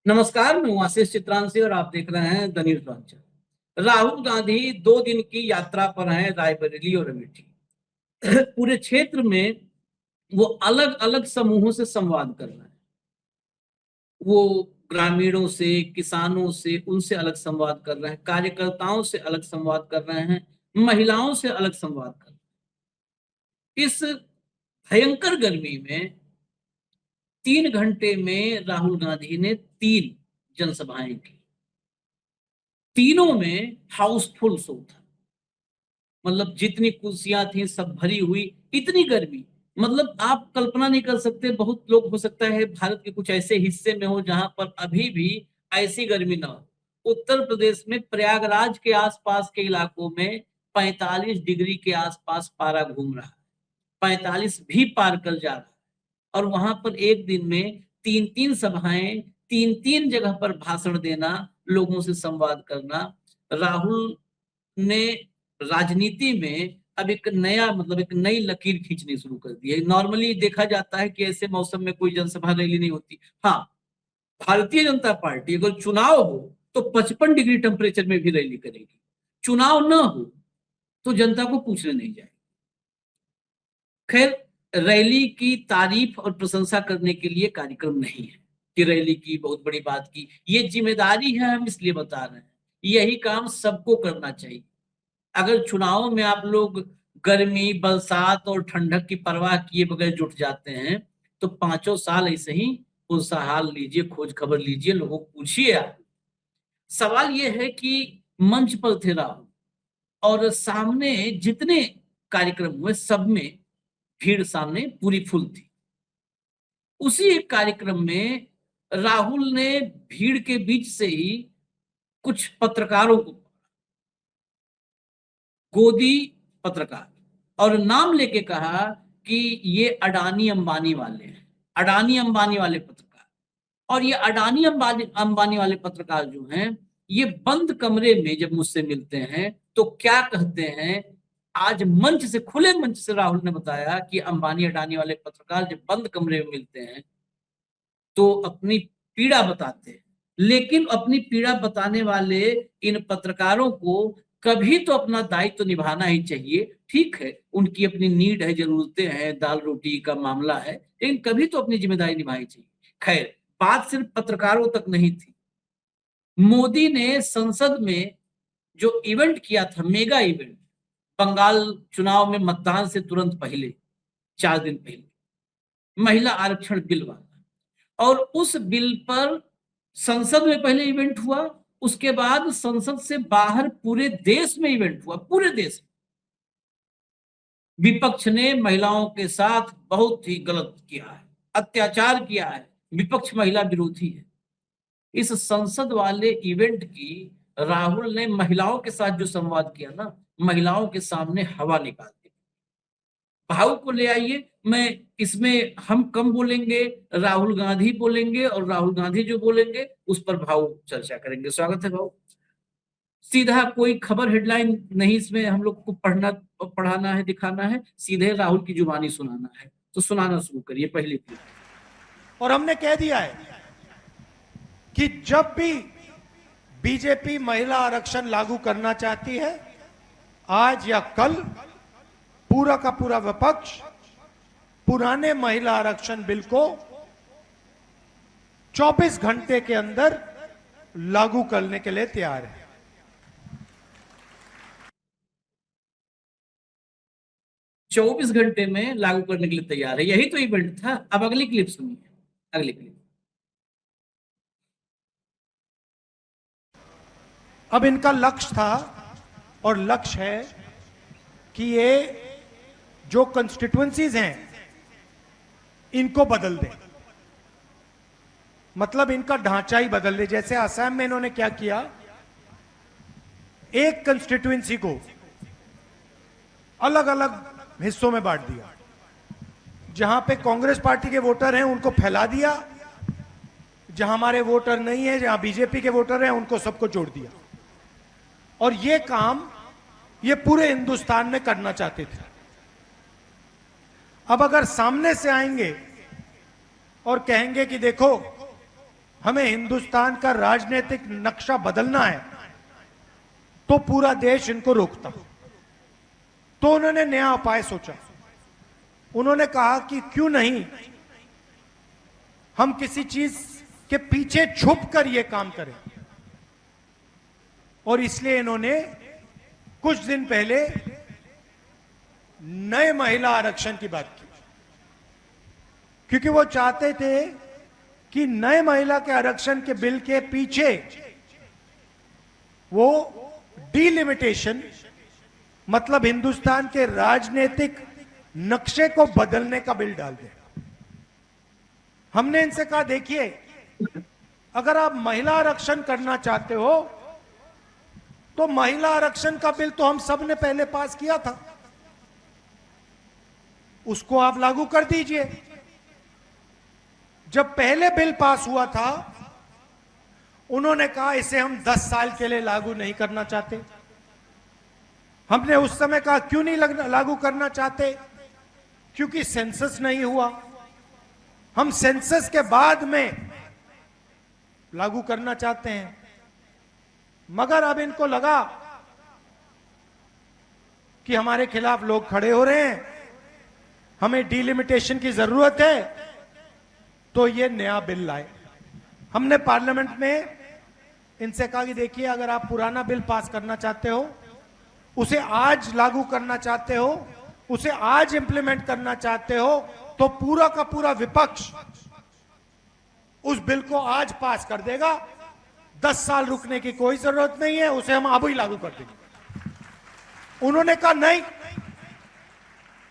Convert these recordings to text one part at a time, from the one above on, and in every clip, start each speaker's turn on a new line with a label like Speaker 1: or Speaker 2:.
Speaker 1: नमस्कार, मैं हूं आशीष चित्रांशी और आप देख रहे हैं the news launcher. Rahul Gandhi 2 दिन की यात्रा पर हैं रायबरेली और अमेठी। पूरे क्षेत्र में वो अलग अलग समूहों से संवाद कर रहे हैं। वो ग्रामीणों से, किसानों से, उनसे अलग संवाद कर रहे हैं, कार्यकर्ताओं से अलग संवाद कर रहे हैं, महिलाओं से अलग संवाद कर रहे हैं। इस भयंकर गर्मी में 3 घंटे में राहुल गांधी ने 3 जनसभाएं की। तीनों में हाउसफुल शो था। मतलब जितनी कुर्सियां थी सब भरी हुई। इतनी गर्मी, मतलब आप कल्पना नहीं कर सकते। बहुत लोग, हो सकता है भारत के कुछ ऐसे हिस्से में हो जहां पर अभी भी ऐसी गर्मी ना हो। उत्तर प्रदेश में प्रयागराज के आसपास के इलाकों में 45 डिग्री के आसपास पारा घूम रहा है। 45 भी पार कर जा रहा है। और वहां पर एक दिन में 3 3 सभाएं, 3 3 जगह पर भाषण देना, लोगों से संवाद करना। राहुल ने राजनीति में अब एक नया, मतलब एक नई लकीर खींचनी शुरू कर दी है। नॉर्मली देखा जाता है कि ऐसे मौसम में कोई जनसभा रैली नहीं होती। हाँ, भारतीय जनता पार्टी अगर चुनाव हो तो 55 डिग्री टेम्परेचर में भी रैली करेगी। चुनाव ना हो तो जनता को पूछने नहीं जाएगी। खैर, रैली की तारीफ और प्रशंसा करने के लिए कार्यक्रम नहीं है कि रैली की, बहुत बड़ी बात की। ये जिम्मेदारी है, हम इसलिए बता रहे हैं। यही काम सबको करना चाहिए। अगर चुनाव में आप लोग गर्मी, बरसात और ठंडक की परवाह किए बगैर जुट जाते हैं तो 5 साल ऐसे ही उसका हाल लीजिए, खोज खबर लीजिए, लोगों को पूछिए। आप, सवाल यह है कि मंच पर थे राहुल और सामने जितने कार्यक्रम हुए सब में भीड़ सामने पूरी फुल थी। उसी एक कार्यक्रम में राहुल ने भीड़ के बीच से ही कुछ पत्रकारों को, गोदी पत्रकार, और नाम लेके कहा कि ये अडानी अंबानी वाले हैं, अडानी अंबानी वाले पत्रकार। और ये अडानी अंबानी अंबानी वाले पत्रकार जो हैं, ये बंद कमरे में जब मुझसे मिलते हैं तो क्या कहते हैं। आज मंच से, खुले मंच से राहुल ने बताया कि अंबानी अडानी वाले पत्रकार जब बंद कमरे में मिलते हैं तो अपनी पीड़ा बताते हैं। लेकिन अपनी पीड़ा बताने वाले इन पत्रकारों को कभी तो अपना दायित्व तो निभाना ही चाहिए। ठीक है, उनकी अपनी नीड है, जरूरतें हैं, दाल रोटी का मामला है, लेकिन कभी तो अपनी जिम्मेदारी निभानी चाहिए। खैर, बात सिर्फ पत्रकारों तक नहीं थी। मोदी ने संसद में जो इवेंट किया था, मेगा इवेंट, बंगाल चुनाव में मतदान से तुरंत पहले, 4 दिन पहले, महिला आरक्षण बिल वाला, और उस बिल पर संसद में पहले इवेंट हुआ। उसके बाद संसद से बाहर पूरे देश में इवेंट हुआ। पूरे देश में विपक्ष ने महिलाओं के साथ बहुत ही गलत किया है, अत्याचार किया है। विपक्ष महिला विरोधी है। इस संसद वाले इवेंट की राहुल ने महिलाओं के साथ जो संवाद किया ना, महिलाओं के सामने हवा निकाल दी। भाव को ले आइए। मैं इसमें, हम कम बोलेंगे, राहुल गांधी बोलेंगे, और राहुल गांधी जो बोलेंगे उस पर भाव चर्चा करेंगे। स्वागत है भाव। सीधा कोई खबर हेडलाइन नहीं इसमें हम लोग को पढ़ाना है, दिखाना है, सीधे राहुल की जुबानी सुनाना है। तो सुनाना शुरू करिए पहले क्लिप।
Speaker 2: और हमने कह दिया है कि जब भी बीजेपी महिला आरक्षण लागू करना चाहती है, आज या कल पूरा का पूरा विपक्ष पुराने महिला आरक्षण बिल को 24 घंटे के अंदर लागू करने के लिए तैयार है।
Speaker 1: 24 घंटे में लागू करने के लिए तैयार है, यही तो इवेंट था। अब अगली क्लिप सुनिए, अगली क्लिप।
Speaker 2: अब इनका लक्ष्य था और लक्ष्य है कि ये जो कंस्टिट्यूएंसीज हैं इनको बदल दें, मतलब इनका ढांचा ही बदल दे। जैसे असम में इन्होंने क्या किया, एक कंस्टिट्यूएंसी को अलग अलग हिस्सों में बांट दिया। जहां पे कांग्रेस पार्टी के वोटर हैं उनको फैला दिया, जहां हमारे वोटर नहीं है, जहां बीजेपी के वोटर हैं उनको सबको जोड़ दिया। और ये काम ये पूरे हिंदुस्तान में करना चाहते थे। अब अगर सामने से आएंगे और कहेंगे कि देखो हमें हिंदुस्तान का राजनीतिक नक्शा बदलना है तो पूरा देश इनको रोकता। तो उन्होंने नया उपाय सोचा। उन्होंने कहा कि क्यों नहीं हम किसी चीज के पीछे छुप कर यह काम करें। और इसलिए इन्होंने कुछ दिन पहले नए महिला आरक्षण की बात की, क्योंकि वो चाहते थे कि नए महिला के आरक्षण के बिल के पीछे वो डिलिमिटेशन, मतलब हिंदुस्तान के राजनीतिक नक्शे को बदलने का बिल डाल दे। हमने इनसे कहा, देखिए, अगर आप महिला आरक्षण करना चाहते हो तो महिला आरक्षण का बिल तो हम सब ने पहले पास किया था, उसको आप लागू कर दीजिए। जब पहले बिल पास हुआ था उन्होंने कहा इसे हम 10 साल के लिए लागू नहीं करना चाहते। हमने उस समय कहा क्यों नहीं लागू करना चाहते? क्योंकि सेंसस नहीं हुआ, हम सेंसस के बाद में लागू करना चाहते हैं। मगर अब इनको लगा कि हमारे खिलाफ लोग खड़े हो रहे हैं, हमें डिलिमिटेशन की जरूरत है, तो ये नया बिल लाए। हमने पार्लियामेंट में इनसे कहा कि देखिए, अगर आप पुराना बिल पास करना चाहते हो, उसे आज लागू करना चाहते हो, उसे आज इंप्लीमेंट करना चाहते हो, तो पूरा का पूरा विपक्ष उस बिल को आज पास कर देगा। 10 साल रुकने की कोई जरूरत नहीं है, उसे हम अब ही लागू कर देंगे। उन्होंने कहा नहीं,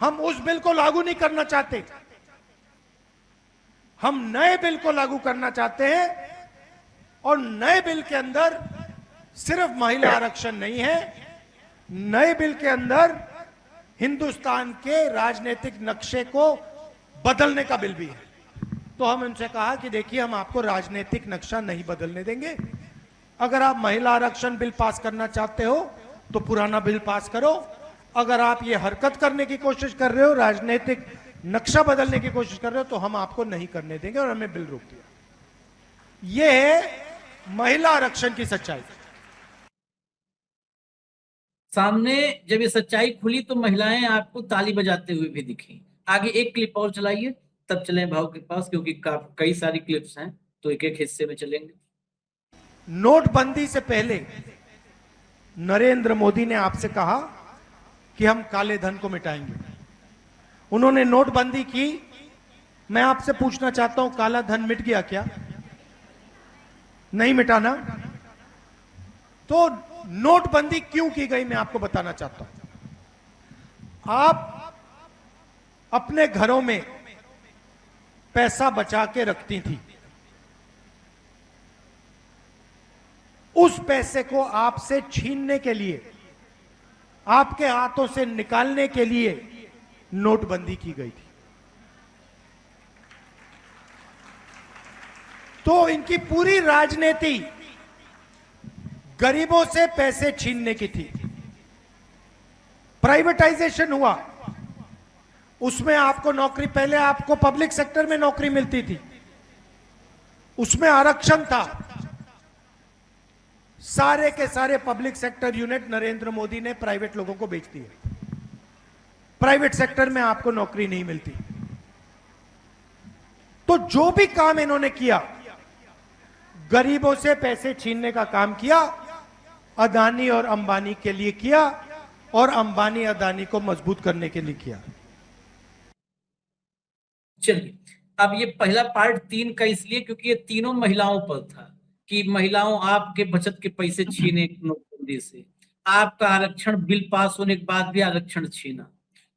Speaker 2: हम उस बिल को लागू नहीं करना चाहते, हम नए बिल को लागू करना चाहते हैं। और नए बिल के अंदर सिर्फ महिला आरक्षण नहीं है, नए बिल के अंदर हिंदुस्तान के राजनीतिक नक्शे को बदलने का बिल भी है। तो हम उनसे कहा कि देखिए, हम आपको राजनीतिक नक्शा नहीं बदलने देंगे। अगर आप महिला आरक्षण बिल पास करना चाहते हो तो पुराना बिल पास करो। अगर आप ये हरकत करने की कोशिश कर रहे हो, राजनीतिक नक्शा बदलने की कोशिश कर रहे हो, तो हम आपको नहीं करने देंगे, और हमें बिल रोक दिया। यह है महिला आरक्षण की सच्चाई।
Speaker 1: सामने जब ये सच्चाई खुली तो महिलाएं आपको ताली बजाते हुए भी दिखी। आगे एक क्लिप और चलाइए, तब चलें भाव के पास, क्योंकि कई सारी क्लिप्स हैं, तो एक एक हिस्से में चलेंगे।
Speaker 2: नोटबंदी से पहले नरेंद्र मोदी ने आपसे कहा कि हम काले धन को मिटाएंगे। उन्होंने नोटबंदी की। मैं आपसे पूछना चाहता हूं, काला धन मिट गया क्या? नहीं मिटाना। तो नोटबंदी क्यों की गई, मैं आपको बताना चाहता हूं। आप अपने घरों में पैसा बचा के रखती थी, उस पैसे को आपसे छीनने के लिए, आपके हाथों से निकालने के लिए नोटबंदी की गई थी। तो इनकी पूरी राजनीति गरीबों से पैसे छीनने की थी। प्राइवेटाइजेशन हुआ, उसमें आपको नौकरी, पहले आपको पब्लिक सेक्टर में नौकरी मिलती थी, उसमें आरक्षण था। सारे के सारे public sector unit Narendra Modi ने प्राइवेट लोगों को बेच दिए। प्राइवेट सेक्टर में आपको नौकरी नहीं मिलती। तो जो भी काम इन्होंने किया, गरीबों से पैसे छीनने का काम किया, अदानी और अंबानी के लिए किया, और अंबानी अदानी को मजबूत करने के लिए किया।
Speaker 1: चलिए, अब ये पहला पार्ट 3 का इसलिए क्योंकि ये तीनों महिलाओं पर था कि महिलाओं आपके बचत के पैसे छीने नोटबंदी से, आपका आरक्षण बिल पास होने के बाद भी आरक्षण छीना,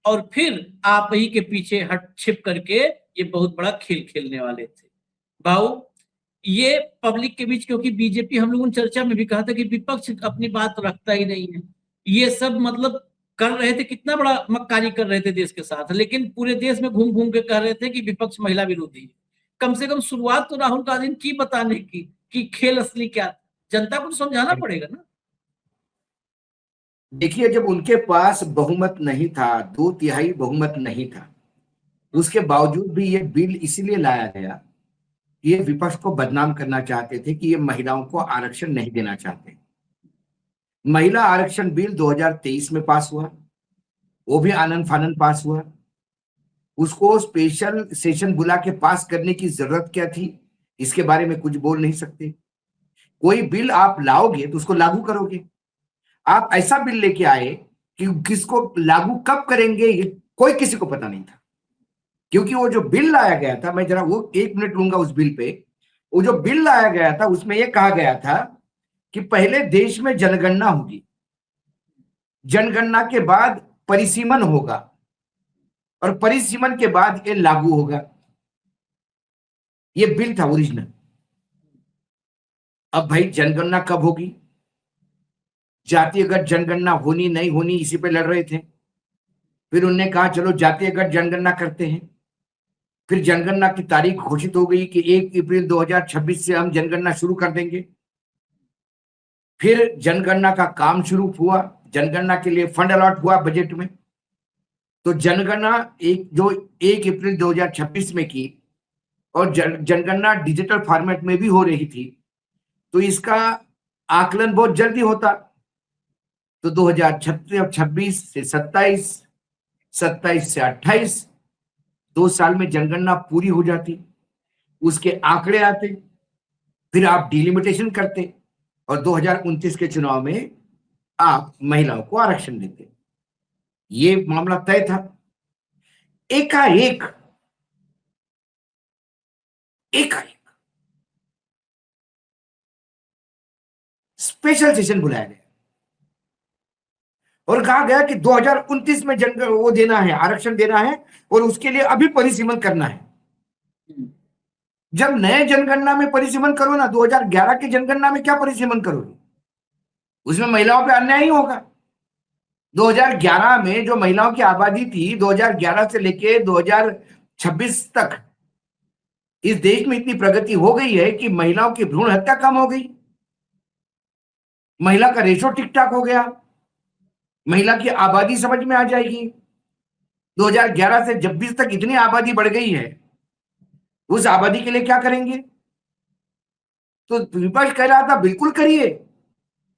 Speaker 1: और फिर आप ही के पीछे हट छिप करके ये बहुत बड़ा खेल खेलने वाले थे। भाऊ, ये पब्लिक के बीच, क्योंकि बीजेपी, हम लोगों ने चर्चा में भी कहा था कि विपक्ष अपनी बात रखता ही नहीं है। ये सब मतलब कर रहे थे, कितना बड़ा मक्कारी कर रहे थे देश के साथ, लेकिन पूरे देश में घूम घूम के कह रहे थे कि विपक्ष महिला विरोधी है। कम से कम शुरुआत तो राहुल गांधी ने की बताने की कि खेल असली क्या, जनता को तो समझाना पड़ेगा ना।
Speaker 3: देखिए, जब उनके पास बहुमत नहीं था, 2/3 बहुमत नहीं था, उसके बावजूद भी ये बिल इसीलिए लाया गया ये विपक्ष को बदनाम करना चाहते थे कि ये महिलाओं को आरक्षण नहीं देना चाहते। महिला आरक्षण बिल 2023 में पास हुआ, वो भी आनन फानन पास हुआ। उसको स्पेशल सेशन बुला के पास करने की जरूरत क्या थी, इसके बारे में कुछ बोल नहीं सकते। कोई बिल आप लाओगे तो उसको लागू करोगे। आप ऐसा बिल लेके आए कि किसको लागू कब करेंगे ये कोई किसी को पता नहीं था, क्योंकि वो जो बिल लाया गया था, मैं जरा वो 1 मिनट लूंगा उस बिल पे। वो जो बिल लाया गया था उसमें ये कहा गया था कि पहले देश में जनगणना होगी, जनगणना के बाद परिसीमन होगा और परिसीमन के बाद ये लागू होगा। ये बिल था ओरिजिनल। अब भाई जनगणना कब होगी, जातिगत जनगणना होनी नहीं होनी इसी पे लड़ रहे थे। फिर उन्होंने कहा चलो जातिगत जनगणना करते हैं। फिर जनगणना की तारीख घोषित हो गई कि 1 अप्रैल 2026 से हम जनगणना शुरू कर देंगे। फिर जनगणना का काम शुरू हुआ, जनगणना के लिए फंड अलॉट हुआ बजट में। तो जनगणना 1 अप्रैल 2026 में की और जनगणना डिजिटल फॉर्मेट में भी हो रही थी, तो इसका आकलन बहुत जल्दी होता। तो 2026 से 27, 27 से 28, 2 साल में जनगणना पूरी हो जाती, उसके आंकड़े आते, फिर आप डिलिमिटेशन करते और 2029 के चुनाव में आप महिलाओं को आरक्षण देते। ये मामला तय था। एकाएक स्पेशल सेशन बुलाया गया और कहा गया कि 2029 में वो देना है, आरक्षण देना है और उसके लिए अभी परिसीमन करना है। जब नए जनगणना में परिसीमन करो ना, 2011 की जनगणना में क्या परिसीमन करोगे, उसमें महिलाओं पे अन्याय ही होगा। 2011 में जो महिलाओं की आबादी थी, 2011 से लेके 2026 तक इस देश में इतनी प्रगति हो गई है कि महिलाओं की भ्रूण हत्या कम हो गई, महिला का रेशो ठीक ठाक हो गया, महिला की आबादी समझ में आ जाएगी। 2011 से 26 तक इतनी आबादी बढ़ गई है, उस आबादी के लिए क्या करेंगे? तो विपक्ष कह रहा था बिल्कुल करिए,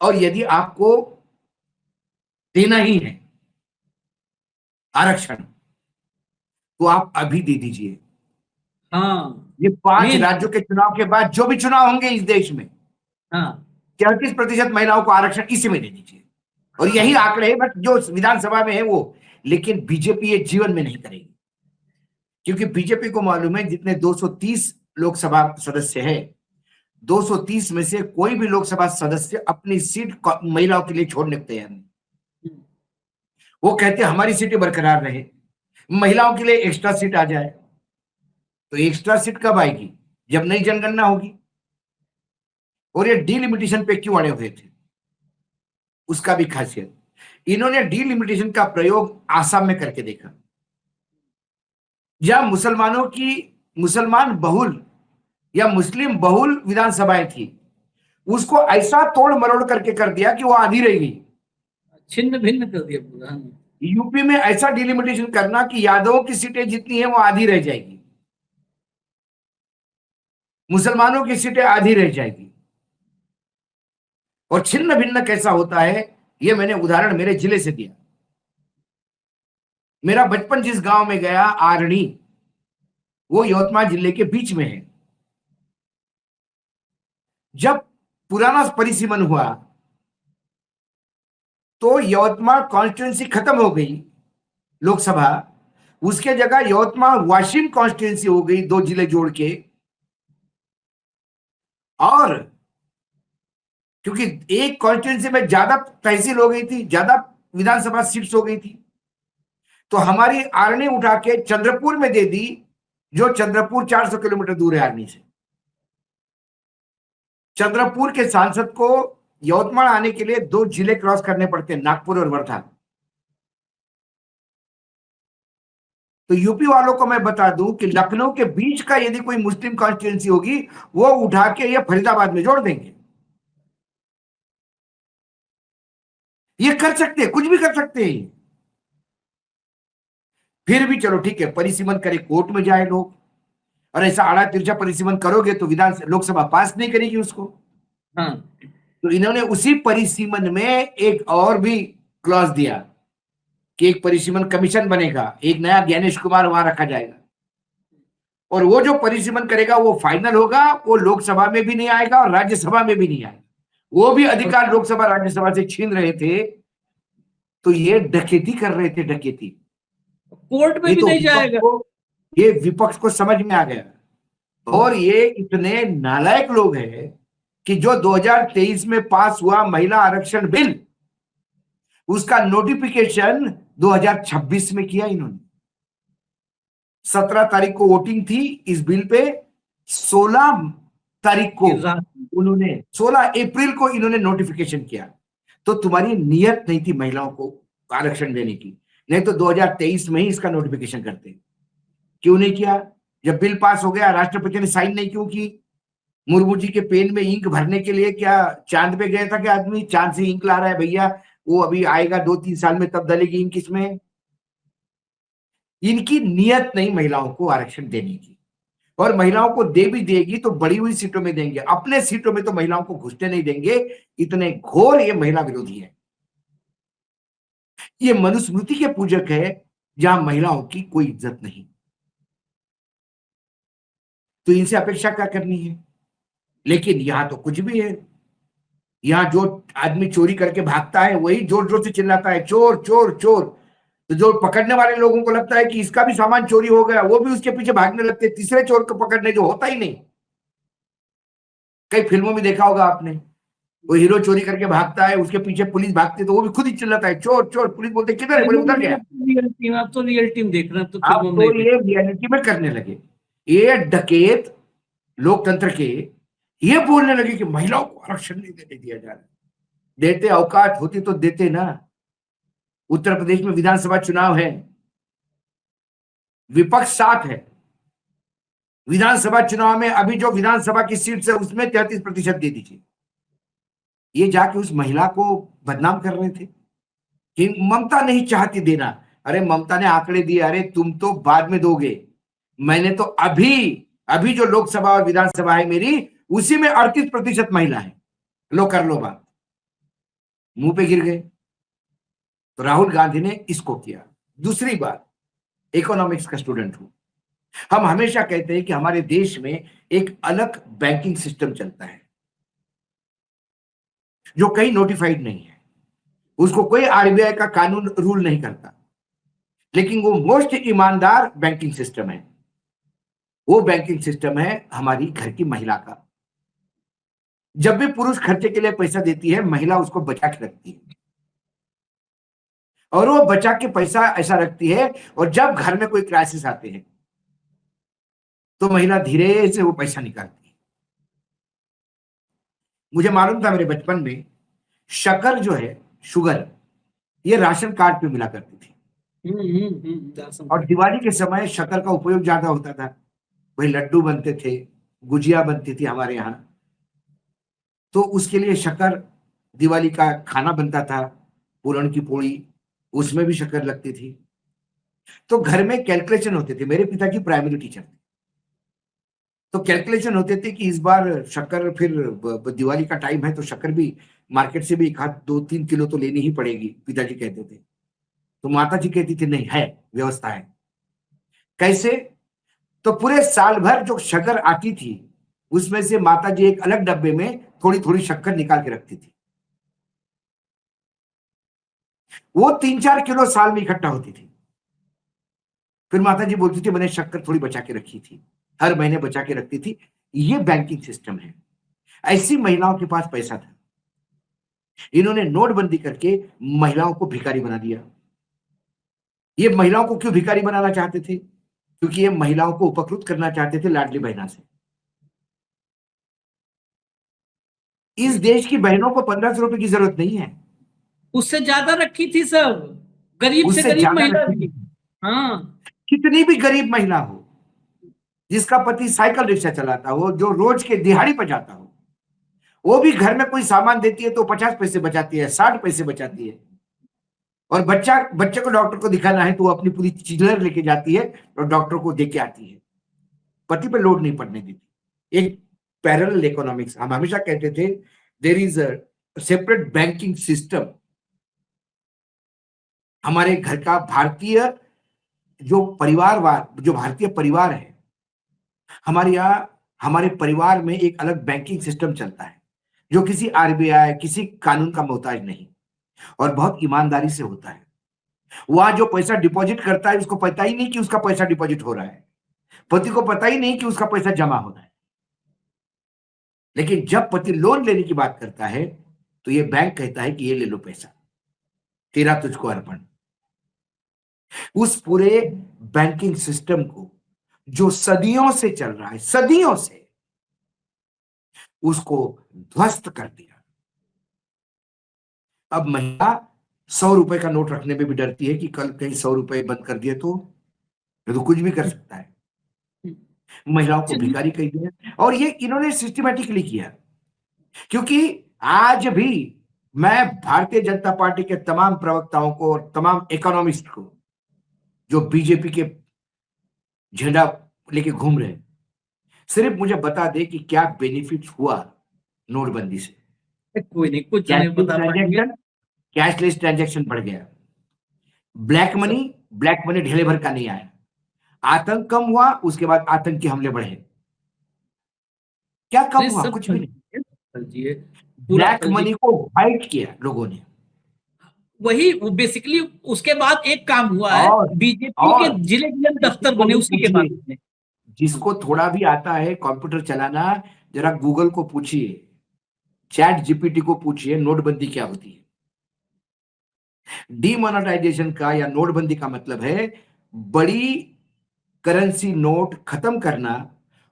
Speaker 3: और यदि आपको देना ही है आरक्षण तो आप अभी दे दीजिए।
Speaker 1: हाँ,
Speaker 3: ये 5 राज्यों के चुनाव के बाद जो भी चुनाव होंगे इस देश में,
Speaker 1: हाँ,
Speaker 3: 33% महिलाओं को आरक्षण इसी में दे दीजिए। और यही आंकड़े बस जो विधानसभा में है वो, लेकिन बीजेपी ये जीवन में नहीं करेगी, क्योंकि बीजेपी को मालूम है जितने 230 लोकसभा सदस्य है, 230 में से कोई भी लोकसभा सदस्य अपनी सीट महिलाओं के लिए छोड़ने को तैयार नहीं। वो कहते हैं हमारी सीटें बरकरार रहे, महिलाओं के लिए एक्स्ट्रा सीट आ जाए। तो एक्स्ट्रा सीट कब आएगी? जब नई जनगणना होगी। और ये डिलिमिटेशन पे क्यों अड़े हुए थे, उसका भी खासियत, इन्होंने डिलिमिटेशन का प्रयोग आसाम में करके देखा, जहां मुसलमान बहुल या मुस्लिम बहुल विधानसभाएं थी, उसको ऐसा तोड़ मरोड़ करके कर दिया कि वो आधी रह गई,
Speaker 1: छिन्न भिन्न कर दिया पूरा।
Speaker 3: यूपी में ऐसा डिलिमिटेशन करना कि यादवों की सीटें जितनी है वो आधी रह जाएगी, मुसलमानों की सीटें आधी रह जाएगी। और छिन्न भिन्न कैसा होता है ये मैंने उदाहरण मेरे जिले से दिया। मेरा बचपन जिस गांव में गया, आरणी, वो यवतमाल जिले के बीच में है। जब पुराना परिसीमन हुआ तो यवतमाल कॉन्स्टिट्यूंसी खत्म हो गई लोकसभा, उसके जगह यवतमाल वाशिम कॉन्स्टिट्यूंसी हो गई, 2 जिले जोड़ के। और क्योंकि एक कॉन्स्टिट्यूंसी में ज्यादा तहसील हो गई थी, ज्यादा विधानसभा सीट्स हो गई थी, तो हमारी आरणी उठा के चंद्रपुर में दे दी, जो चंद्रपुर 400 किलोमीटर दूर है आरणी से। चंद्रपुर के सांसद को यवतमाल आने के लिए 2 जिले क्रॉस करने पड़ते हैं, नागपुर और वर्धा। तो यूपी वालों को मैं बता दूं कि लखनऊ के बीच का यदि कोई मुस्लिम कॉन्स्टिट्यूंसी होगी, वो उठा के ये फरीदाबाद में जोड़ देंगे। ये कर सकते हैं, कुछ भी कर सकते हैं। फिर भी चलो ठीक है, परिसीमन करे, कोर्ट में जाए लोग, और ऐसा आड़ा तिरछा परिसीमन करोगे तो लोकसभा पास नहीं करेगी उसको।
Speaker 1: हाँ,
Speaker 3: तो इन्होंने उसी परिसीमन में एक और भी क्लॉज दिया कि एक परिसीमन कमीशन बनेगा, एक नया ज्ञानेश कुमार वहां रखा जाएगा, और वो जो परिसीमन करेगा वो फाइनल होगा, वो लोकसभा में भी नहीं आएगा और राज्यसभा में भी नहीं आएगा। वो भी अधिकार लोकसभा राज्यसभा से छीन रहे थे, तो ये डकैती कर रहे थे, डकैती।
Speaker 1: कोर्ट में
Speaker 3: ये
Speaker 1: भी
Speaker 3: तो
Speaker 1: नहीं जाएगा।
Speaker 3: ये विपक्ष को समझ में आ गया। और ये इतने नालायक लोग हैं कि जो 2023 में पास हुआ महिला आरक्षण बिल, उसका नोटिफिकेशन 2026 में किया इन्होंने। 17 तारीख को वोटिंग थी इस बिल पे, 16 तारीख को उन्होंने 16 अप्रैल को इन्होंने नोटिफिकेशन किया। तो तुम्हारी नियत नहीं थी महिलाओं को आरक्षण देने की, नहीं तो 2023 में ही इसका नोटिफिकेशन करते। क्यों नहीं किया? जब बिल पास हो गया, राष्ट्रपति ने साइन नहीं क्यों की? मुर्मू जी के पेन में इंक भरने के लिए क्या चांद पे गया था कि आदमी चांद से इंक ला रहा है? भैया वो अभी आएगा 2-3 साल में, तब डलेगी इंक इसमें। इनकी नियत नहीं महिलाओं को आरक्षण देने की, और महिलाओं को दे भी देगी तो बढ़ी हुई सीटों में देंगे, अपने सीटों में तो महिलाओं को घुसने नहीं देंगे। इतने घोर ये महिला विरोधी है। ये मनुस्मृति के पूजक है जहां महिलाओं की कोई इज्जत नहीं। तो इनसे अपेक्षा क्या करनी है? लेकिन यहां तो कुछ भी है। यहां जो आदमी चोरी करके भागता है वही जोर जोर से चिल्लाता है, चोर चोर चोर। तो जो पकड़ने वाले लोगों को लगता है कि इसका भी सामान चोरी हो गया, वो भी उसके पीछे भागने लगते हैं, तीसरे चोर को पकड़ने, जो होता ही नहीं। कई फिल्मों में देखा होगा आपने, वो हीरो चोरी करके भागता है, उसके पीछे पुलिस भागती है तो वो भी खुद ही चिल्लाता है, चोर चोर। पुलिस बोलते किधर है? बोले उधर गया।
Speaker 1: आप तो रियल टीम देख रहे हैं, तो
Speaker 3: आप
Speaker 1: फिल्मों
Speaker 3: तो
Speaker 1: में
Speaker 3: ये रियलिटी में करने लगे। ये डकैत लोकतंत्र के ये बोलने लगे कि महिलाओं को आरक्षण नहीं देने दिया जा रहा। देते, औकात होती तो देते ना। उत्तर प्रदेश में विधानसभा चुनाव है, विपक्ष साथ है। विधानसभा चुनाव में अभी जो विधानसभा की सीट है उसमें 33% दे दीजिए। ये जाके उस महिला को बदनाम कर रहे थे कि ममता नहीं चाहती देना। अरे ममता ने आंकड़े दिए, अरे तुम तो बाद में दोगे, मैंने तो अभी जो लोकसभा और विधानसभा है मेरी, उसी में 38% महिला है। लो कर लो बात, मुंह पे गिर गए। तो राहुल गांधी ने इसको किया। दूसरी बात, इकोनॉमिक्स का स्टूडेंट हूं, हम हमेशा कहते हैं कि हमारे देश में एक अलग बैंकिंग सिस्टम चलता है जो कहीं नोटिफाइड नहीं है, उसको कोई आरबीआई का कानून रूल नहीं करता, लेकिन वो मोस्ट ईमानदार बैंकिंग सिस्टम है। वो बैंकिंग सिस्टम है हमारी घर की महिला का। जब भी पुरुष खर्चे के लिए पैसा देती है, महिला उसको बचा के रखती है, और वो बचा के पैसा ऐसा रखती है, और जब घर में कोई क्राइसिस आते हैं तो महिला धीरे से वो पैसा निकालती है। मुझे मालूम था मेरे बचपन में शक्कर जो है, शुगर, ये राशन कार्ड पे मिला करती थी। और दिवाली के समय शक्कर का उपयोग ज्यादा होता था, वही लड्डू बनते थे, गुजिया बनती थी हमारे यहाँ, तो उसके लिए शक्कर, दिवाली का खाना बनता था, पूरण की पोड़ी, उसमें भी शक्कर लगती थी। तो घर में कैलकुलेशन होते थे। मेरे पिता की प्राइमरी टीचर थे, तो कैलकुलेशन होते थे कि इस बार शक्कर, फिर दिवाली का टाइम है तो शक्कर भी मार्केट से भी 1-2-3 किलो तो लेनी ही पड़ेगी, पिताजी कहते थे। तो माता जी कहती थी नहीं, है व्यवस्था है। कैसे? तो पूरे साल भर जो शक्कर आती थी उसमें से माता जी एक अलग डब्बे में थोड़ी थोड़ी शक्कर निकाल के रखती थी। वो 3-4 किलो साल में इकट्ठा होती थी। फिर माता जी बोलती थी मैंने शक्कर थोड़ी बचा के रखी थी, हर महीने बचा के रखती थी। ये बैंकिंग सिस्टम है। ऐसी महिलाओं के पास पैसा था। इन्होंने नोटबंदी करके महिलाओं को भिखारी बना दिया। ये महिलाओं को क्यों भिखारी बनाना चाहते थे? क्योंकि ये महिलाओं को उपकृत करना चाहते थे लाडली बहना से। इस देश की बहनों को 1500 रुपए की जरूरत नहीं है,
Speaker 1: उससे ज्यादा रखी थी सब, गरीब से
Speaker 3: उससे
Speaker 1: गरीब
Speaker 3: ज्यादा
Speaker 1: महिला
Speaker 3: रखी
Speaker 1: थी।
Speaker 3: थी।
Speaker 1: हाँ,
Speaker 3: कितनी भी गरीब महिला हो, जिसका पति साइकिल रिक्शा चलाता हो, जो रोज के दिहाड़ी पर जाता हो, वो भी घर में कोई सामान देती है तो 50 पैसे बचाती है, 60 पैसे बचाती है। और बच्चे को डॉक्टर को दिखाना है तो वो अपनी पूरी चिल्लर लेके जाती है और डॉक्टर को दे के आती है। पति पे लोड नहीं पड़ने दी थी। एक पैरेलल इकोनॉमिक्स, हम हमेशा कहते थे there is a separate banking system. हमारे घर का भारतीय जो भारतीय परिवार है, हमारे यहाँ हमारे परिवार में एक अलग बैंकिंग सिस्टम चलता है जो किसी आरबीआई, किसी कानून का मोहताज नहीं, और बहुत ईमानदारी से होता है। वहां जो पैसा डिपॉजिट करता है उसको पता ही नहीं कि उसका पैसा डिपॉजिट हो रहा है, पति को पता ही नहीं कि उसका पैसा जमा हो रहा है। लेकिन जब पति लोन लेने की बात करता है तो ये बैंक कहता है कि ये ले लो पैसा, तेरा तुझको अर्पण। उस पूरे बैंकिंग सिस्टम को जो सदियों से चल रहा है, सदियों से, उसको ध्वस्त कर दिया। अब महिला 100 रुपए का नोट रखने में भी डरती है कि कल कहीं 100 रुपए बंद कर दिए तो कुछ भी कर सकता है। महिलाओं को भिखारी कह दिया, और ये इन्होंने सिस्टमैटिकली किया। क्योंकि आज भी मैं भारतीय जनता पार्टी के तमाम प्रवक्ताओं को और तमाम इकोनॉमिस्ट को जो बीजेपी के झंडा लेके घूम रहे हैं, सिर्फ मुझे बता दे कि क्या बेनिफिट हुआ नोटबंदी से।
Speaker 1: कोई नहीं, कुछ नहीं बता पाएंगे।
Speaker 3: कैशलेस ट्रांजैक्शन बढ़ गया, ब्लैक मनी ढेले भर का नहीं आया, आतंक कम हुआ, उसके बाद आतंकी हमले बढ़े। क्या कम हुआ? कुछ भी नहीं। ब्लैक मनी को फाइट किया लोगों ने।
Speaker 1: वही बेसिकली उसके बाद एक काम हुआ है, बीजेपी के जिले दफ्तर बने उसी के बाद।
Speaker 3: जिसको थोड़ा भी आता है कंप्यूटर चलाना, जरा गूगल को पूछिए, चैट जीपीटी को पूछिए, नोटबंदी क्या होती है। डीमोनेटाइजेशन का या नोटबंदी का मतलब है बड़ी करेंसी नोट खत्म करना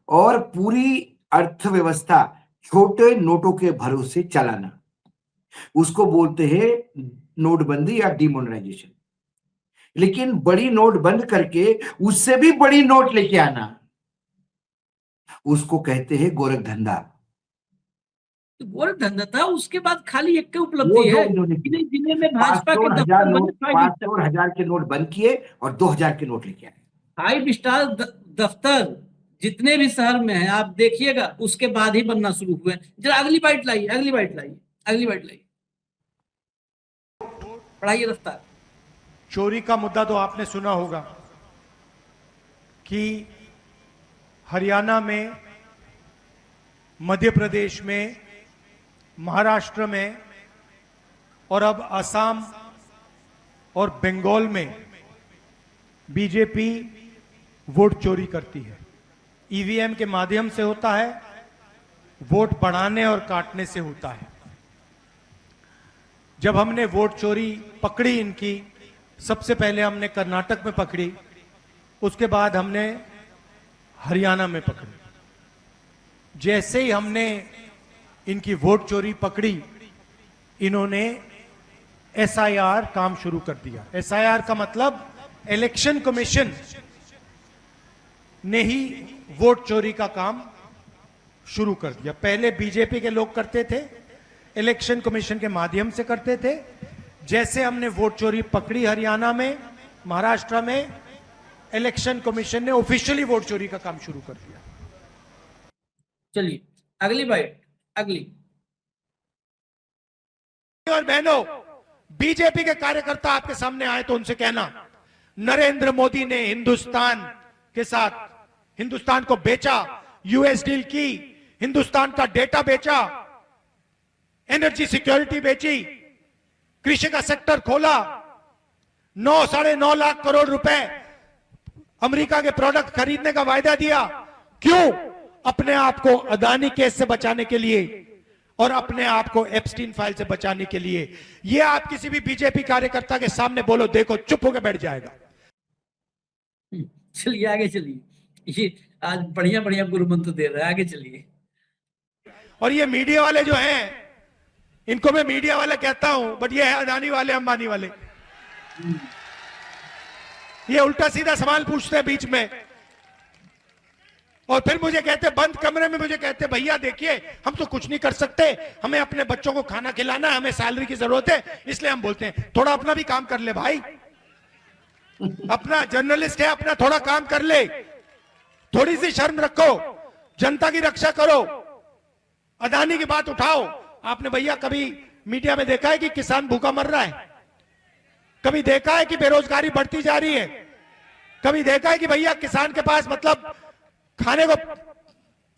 Speaker 3: और पूरी अर्थव्यवस्था छोटे नोटों के भरोसे चलाना। उसको बोलते हैं नोटबंदी या डीमोनेटाइजेशन। लेकिन बड़ी नोट बंद करके उससे भी बड़ी नोट लेके आना, उसको कहते हैं गोरख धंधा।
Speaker 1: गोरख धंधा था। उसके बाद खाली एक के उपलब्धि है, जिले में भाजपा के
Speaker 3: 500,000 के नोट बंद किए और 2000 के नोट लेके आए।
Speaker 1: 5 स्टार दफ्तर जितने भी शहर में है आप देखिएगा, उसके बाद ही बनना शुरू हुए। जरा अगली बाइट लाइए, अगली बाइट लाइए, पढ़ाइए रफ्तार।
Speaker 2: चोरी का मुद्दा तो आपने सुना होगा कि हरियाणा में, मध्य प्रदेश में, महाराष्ट्र में और अब असम और बंगाल में बीजेपी वोट चोरी करती है। ईवीएम के माध्यम से होता है, वोट बढ़ाने और काटने से होता है। जब हमने वोट चोरी पकड़ी इनकी, सबसे पहले हमने कर्नाटक में पकड़ी, उसके बाद हमने हरियाणा में पकड़ी। जैसे ही हमने इनकी वोट चोरी पकड़ी, इन्होंने एसआईआर काम शुरू कर दिया। एसआईआर का मतलब इलेक्शन कमीशन ने ही वोट चोरी का काम शुरू कर दिया। पहले बीजेपी के लोग करते थे, इलेक्शन कमीशन के माध्यम से करते थे। जैसे हमने वोट चोरी पकड़ी हरियाणा में, महाराष्ट्र में, इलेक्शन कमीशन ने ऑफिशियली वोट चोरी का काम शुरू कर दिया।
Speaker 1: चलिए अगली बाइट, अगली।
Speaker 2: और बहनों, बीजेपी के कार्यकर्ता आपके सामने आए तो उनसे कहना, नरेंद्र मोदी ने हिंदुस्तान के साथ, हिंदुस्तान को बेचा, यूएस डील की, हिंदुस्तान का डेटा बेचा, एनर्जी सिक्योरिटी बेची, कृषि का सेक्टर खोला, 9-9.5 लाख करोड़ रुपए अमेरिका के प्रोडक्ट खरीदने का वायदा दिया। क्यों? अपने आप को अदानी केस से बचाने के लिए और अपने आप को एप्स्टीन फाइल से बचाने के लिए। ये आप किसी भी बीजेपी कार्यकर्ता के सामने बोलो, देखो चुप होकर बैठ जाएगा।
Speaker 1: चलिए आगे चलिए, ये आज बढ़िया बढ़िया गुरु मंत्र दे रहा है, आगे चलिए।
Speaker 2: और ये मीडिया वाले जो हैं, इनको मैं मीडिया वाले कहता हूं, बट ये है अदानी वाले, अंबानी वाले। ये उल्टा सीधा सवाल पूछते हैं बीच में और फिर मुझे कहते, बंद कमरे में मुझे कहते, भैया देखिए हम तो कुछ नहीं कर सकते, हमें अपने बच्चों को खाना खिलाना है, हमें सैलरी की जरूरत है, इसलिए हम बोलते हैं। थोड़ा अपना भी काम कर ले भाई, अपना जर्नलिस्ट है, अपना थोड़ा काम कर ले। थोड़ी सी शर्म रखो, जनता की रक्षा करो, अदानी की बात उठाओ। आपने भैया कभी मीडिया में देखा है कि किसान भूखा मर रहा है? कभी देखा है कि बेरोजगारी बढ़ती जा रही है? कभी देखा है कि भैया किसान के पास मतलब खाने को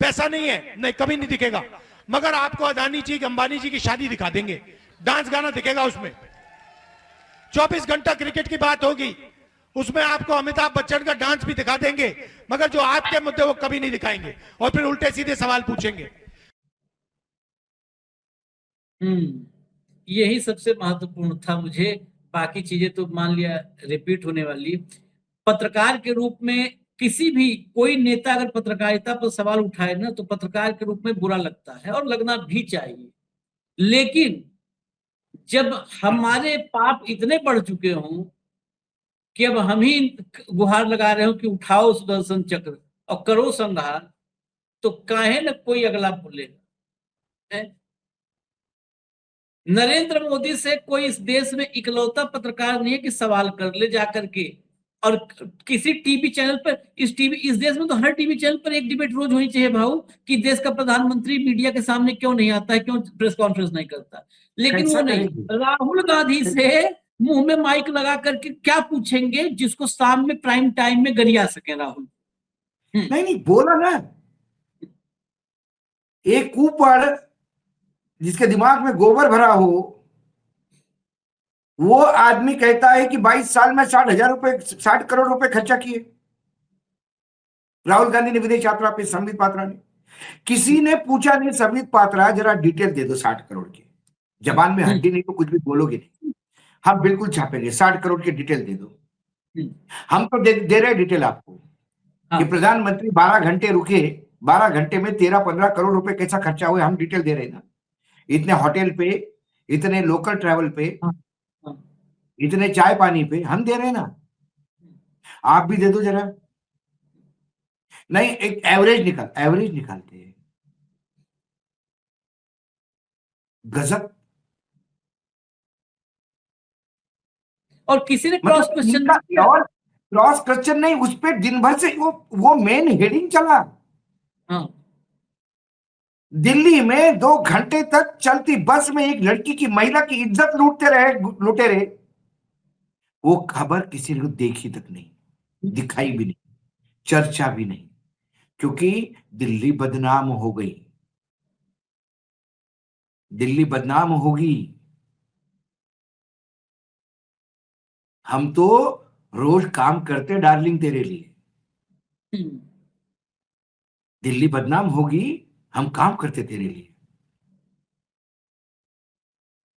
Speaker 2: पैसा नहीं है? नहीं, कभी नहीं दिखेगा। मगर आपको अदानी जी अंबानी जी की शादी दिखा देंगे, डांस गाना दिखेगा उसमें। 24 घंटा क्रिकेट की बात होगी, उसमें आपको अमिताभ बच्चन का डांस भी दिखा देंगे, मगर जो आपके मुद्दे वो कभी नहीं दिखाएंगे और फिर उल्टे सीधे सवाल पूछेंगे।
Speaker 1: यही सबसे महत्वपूर्ण था मुझे। बाकी चीजें तो मान लिया रिपीट होने वाली। पत्रकार के रूप में किसी भी कोई नेता अगर पत्रकारिता पर सवाल उठाए ना, तो पत्रकार के रूप में बुरा लगता है और लगना भी चाहिए। लेकिन जब हमारे पाप इतने बढ़ चुके हों कि अब हम ही गुहार लगा रहे हो कि उठाओ सुदर्शन चक्र और करो संहार, तो काहे न कोई अगला बोलेगा। नरेंद्र मोदी से कोई इस देश में इकलौता पत्रकार नहीं है कि सवाल कर ले जाकर के। और किसी टीवी चैनल पर, इस देश में तो हर टीवी चैनल पर एक डिबेट रोज होनी चाहिए भाऊ, कि देश का प्रधानमंत्री मीडिया के सामने क्यों नहीं आता है, क्यों प्रेस कॉन्फ्रेंस नहीं करता। लेकिन वो नहीं, राहुल गांधी से मुंह में माइक लगा करके क्या पूछेंगे जिसको शाम में प्राइम टाइम में गरिया सके राहुल।
Speaker 3: नहीं बोला ना, एक कुपड़ जिसके दिमाग में गोबर भरा हो, वो आदमी कहता है कि 22 साल में 60 करोड़ रुपए खर्चा किए राहुल गांधी ने विदेश यात्रा पे, संबित पात्रा ने। किसी ने पूछा नहीं, संबित पात्रा जरा डिटेल दे दो 60 करोड़ की, जबान में हड्डी नहीं तो कुछ भी बोलोगे नहीं, हम बिल्कुल छापेंगे, 60 करोड़ की डिटेल दे दो। हम तो दे रहे डिटेल आपको कि प्रधानमंत्री 12 घंटे रुके, 12 घंटे में 13-15 करोड़ रुपए कैसा खर्चा हुआ, हम डिटेल दे रहे हैं ना। इतने होटल पे, इतने लोकल ट्रैवल पे, इतने चाय पानी पे हम दे रहे हैं ना, आप भी दे दो जरा। नहीं, एक एवरेज निकालते हैं। गजब।
Speaker 1: और किसी ने क्रॉस क्वेश्चन नहीं किया।
Speaker 3: और क्रॉस क्वेश्चन नहीं, उस पर दिन भर से वो मेन हेडिंग चला। दिल्ली में 2 घंटे तक चलती बस में एक लड़की की, महिला की इज्जत लूटे रहे। वो खबर किसी ने देखी तक नहीं, दिखाई भी नहीं, चर्चा भी नहीं, क्योंकि दिल्ली बदनाम हो गई। दिल्ली बदनाम होगी। हम तो रोज काम करते डार्लिंग तेरे लिए। दिल्ली बदनाम होगी, हम काम करते तेरे लिए।